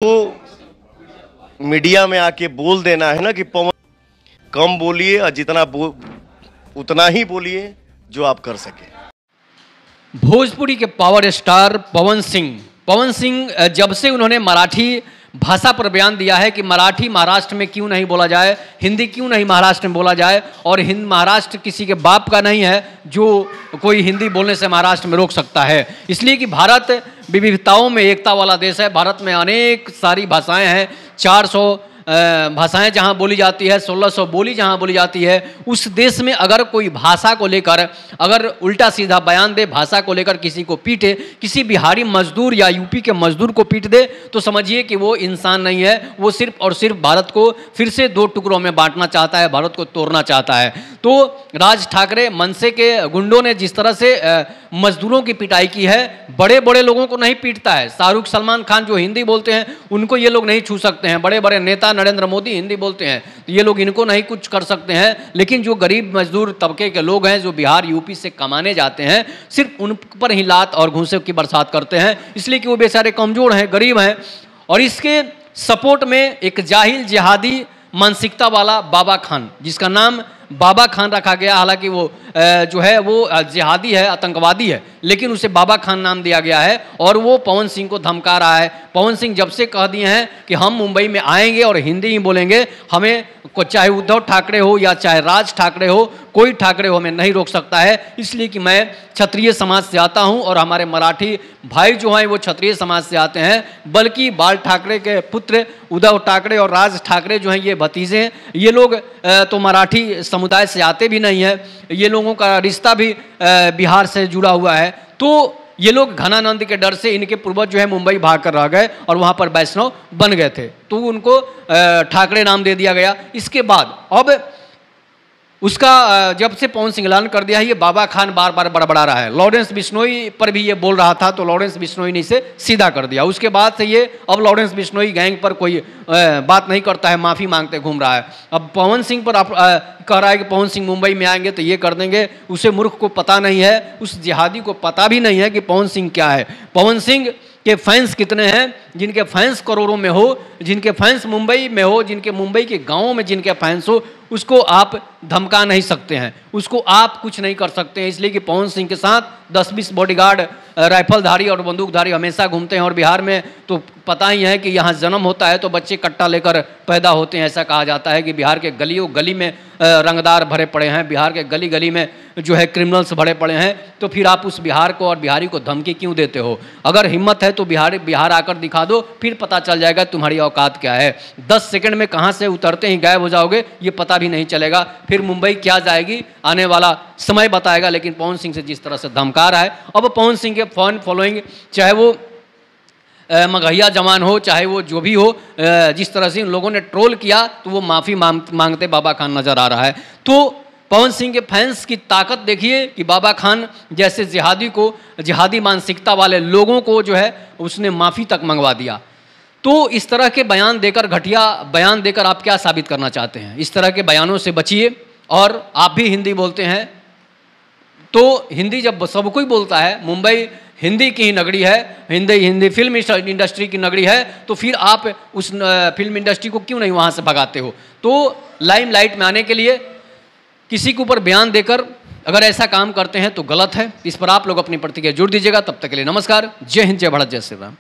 तो मीडिया में आके बोल देना है ना कि पवन कम बोलिए और उतना ही बोलिए जो आप कर सके। भोजपुरी के पावर स्टार पवन सिंह जब से उन्होंने मराठी भाषा पर बयान दिया है कि मराठी महाराष्ट्र में क्यों नहीं बोला जाए, हिंदी क्यों नहीं महाराष्ट्र में बोला जाए, और महाराष्ट्र किसी के बाप का नहीं है जो कोई हिंदी बोलने से महाराष्ट्र में रोक सकता है। इसलिए कि भारत विविधताओं में एकता वाला देश है। भारत में अनेक सारी भाषाएं हैं, 400 भाषाएं जहां बोली जाती है, 1600 बोली जहां बोली जाती है। उस देश में अगर कोई भाषा को लेकर अगर उल्टा सीधा बयान दे, भाषा को लेकर किसी को पीटे, किसी बिहारी मजदूर या यूपी के मजदूर को पीट दे, तो समझिए कि वो इंसान नहीं है। वो सिर्फ और सिर्फ भारत को फिर से 2 टुकड़ों में बांटना चाहता है, भारत को तोड़ना चाहता है। तो राज ठाकरे मनसे के गुंडों ने जिस तरह से मजदूरों की पिटाई की है, बड़े बड़े लोगों को नहीं पीटता है। शाहरुख, सलमान खान जो हिंदी बोलते हैं उनको ये लोग नहीं छू सकते हैं। बड़े बड़े नेता नरेंद्र मोदी हिंदी बोलते हैं तो ये लोग इनको नहीं कुछ कर सकते हैं। लेकिन जो गरीब मजदूर तबके के लोग हैं, जो बिहार यूपी से कमाने जाते हैं, सिर्फ उन पर ही लात और घूंसे की बरसात करते हैं, इसलिए कि वो बेचारे कमजोर हैं, गरीब हैं। और इसके सपोर्ट में एक जाहिल जिहादी मानसिकता वाला बाबा खान, जिसका नाम बाबा खान रखा गया, हालांकि वो जो है वो जिहादी है, आतंकवादी है, लेकिन उसे बाबा खान नाम दिया गया है। और वो पवन सिंह को धमका रहा है। पवन सिंह जब से कह दिए हैं कि हम मुंबई में आएंगे और हिंदी ही बोलेंगे, हमें चाहे उद्धव ठाकरे हो या चाहे राज ठाकरे हो, कोई ठाकरे हो हमें नहीं रोक सकता है। इसलिए कि मैं क्षत्रिय समाज से आता हूं और हमारे मराठी भाई जो हैं वो क्षत्रिय समाज से आते हैं। बल्कि बाल ठाकरे के पुत्र उद्धव ठाकरे और राज ठाकरे जो हैं ये भतीजे हैं। ये लोग तो मराठी समुदाय से आते भी नहीं है, ये लोगों का रिश्ता भी बिहार से जुड़ा हुआ है। तो ये लोग घनानंद के डर से, इनके पूर्वज जो है मुंबई भाग कर रह गए और वहाँ पर वैष्णव बन गए थे, तो उनको ठाकरे नाम दे दिया गया। इसके बाद अब उसका जब से पवन सिंह ऐलान कर दिया है, ये बाबा खान बार बार बड़बड़ा रहा है। लॉरेंस बिश्नोई पर भी ये बोल रहा था तो लॉरेंस बिश्नोई ने इसे सीधा कर दिया। उसके बाद से ये अब लॉरेंस बिश्नोई गैंग पर कोई बात नहीं करता है, माफ़ी मांगते घूम रहा है। अब पवन सिंह पर आप कह रहा है कि पवन सिंह मुंबई में आएंगे तो ये कर देंगे। उसे मूर्ख को पता नहीं है, उस जिहादी को पता भी नहीं है कि पवन सिंह क्या है। पवन सिंह के फैंस कितने हैं, जिनके फैंस करोड़ों में हो, जिनके फैंस मुंबई में हो, जिनके मुंबई के गाँवों में जिनके फैंस हो, उसको आप धमका नहीं सकते हैं, उसको आप कुछ नहीं कर सकते हैं। इसलिए कि पवन सिंह के साथ 10-20 बॉडीगार्ड राइफलधारी और बंदूकधारी हमेशा घूमते हैं। और बिहार में तो पता ही है कि यहाँ जन्म होता है तो बच्चे कट्टा लेकर पैदा होते हैं। ऐसा कहा जाता है कि बिहार के गलियों गली में रंगदार भरे पड़े हैं, बिहार के गली गली में जो है क्रिमिनल्स भरे पड़े हैं। तो फिर आप उस बिहार को और बिहारी को धमकी क्यों देते हो? अगर हिम्मत है तो बिहार आकर दिखा दो, फिर पता चल जाएगा तुम्हारी औकात क्या है। 10 सेकंड में कहाँ से उतरते ही गायब हो जाओगे, ये पता भी नहीं चलेगा। फिर मुंबई क्या जाएगी आने वाला समय बताएगा। लेकिन पवन सिंह से जिस तरह से धमका रहा है, अब पवन सिंह के फैन फॉलोइंग, चाहे वो मगहिया जवान हो, चाहे वो जो भी हो, जिस तरह से इन लोगों ने ट्रोल किया तो वो माफ़ी मांगते बाबा खान नजर आ रहा है। तो पवन सिंह के फैंस की ताकत देखिए कि बाबा खान जैसे जिहादी मानसिकता वाले लोगों को जो है उसने माफ़ी तक मंगवा दिया। तो इस तरह के बयान देकर, घटिया बयान देकर आप क्या साबित करना चाहते हैं? इस तरह के बयानों से बचिए। और आप भी हिंदी बोलते हैं तो हिंदी जब सब कोई बोलता है, मुंबई हिंदी की ही नगरी है, हिंदी फिल्म इंडस्ट्री की नगरी है, तो फिर आप उस फिल्म इंडस्ट्री को क्यों नहीं वहाँ से भगाते हो? तो लाइमलाइट में आने के लिए किसी के ऊपर बयान देकर अगर ऐसा काम करते हैं तो गलत है। इस पर आप लोग अपनी प्रतिक्रिया जोड़ दीजिएगा। तब तक के लिए नमस्कार, जय हिंद, जय भारत, जय श्री राम।